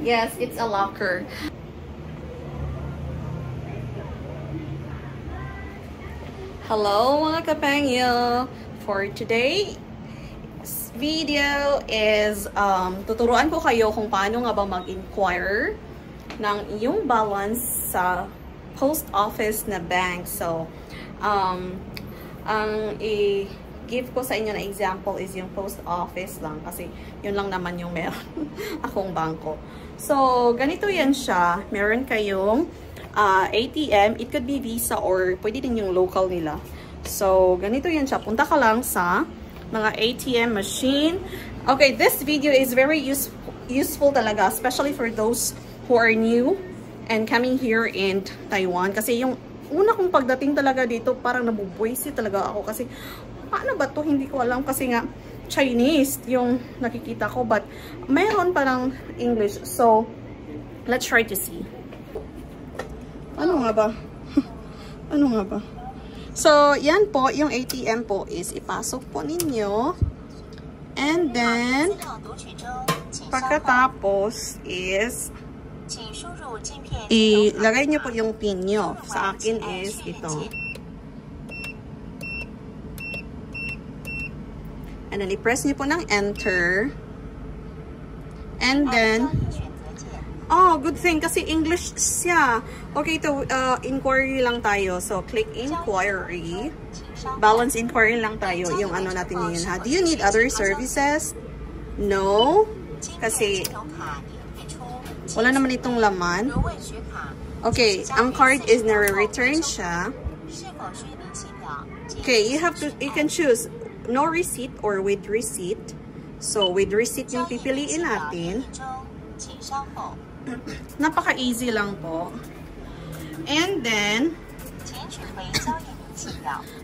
Yes, it's a locker. Hello mga kapengyo! For today's video is tuturuan ko kayo kung paano nga ba mag-inquire ng iyong balance sa post office na bank. So, ang i-give ko sa inyo na example is yung post office lang kasi yun lang naman yung meron akong bangko. So, ganito yan siya. Meron kayong ATM. It could be Visa or pwede din yung local nila. So, ganito yan siya. Punta ka lang sa mga ATM machine. Okay, this video is very useful talaga, especially for those who are new and coming here in Taiwan. Kasi yung una kong pagdating talaga dito, parang nabubuisi talaga ako. Kasi, paano ba to? Hindi ko alam kasi nga Chinese yung nakikita ko. But, mayroon parang English. So, let's try to see. Ano nga ba? Ano nga ba? So, yan po, yung ATM po is ipasok po ninyo. And then, pagkatapos is ilagay nyo po yung PIN nyo. Sa akin is ito. And then, i-press nyo po ng enter. And then, oh, good thing kasi English siya. Okay, to inquiry lang tayo. So, click inquiry. Balance inquiry lang tayo. Yung ano natin yun, ha? Do you need other services? No. Kasi, wala naman itong laman. Okay, ang card is nare-return siya. Okay, you can choose no receipt or with receipt. So, with receipt yung pipiliin natin. Napaka-easy lang po. And then,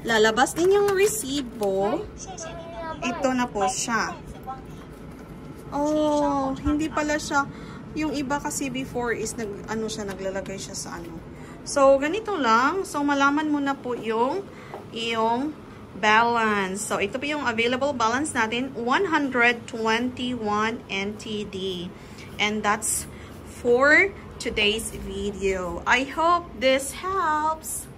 lalabas din yung resibo. Ito na po siya. Oh, hindi pala siya. Yung iba kasi before is naglalagay siya sa ano. So, ganito lang. So, malaman mo na po yung balance. So, ito po yung available balance natin, 121 NTD. And that's for today's video. I hope this helps.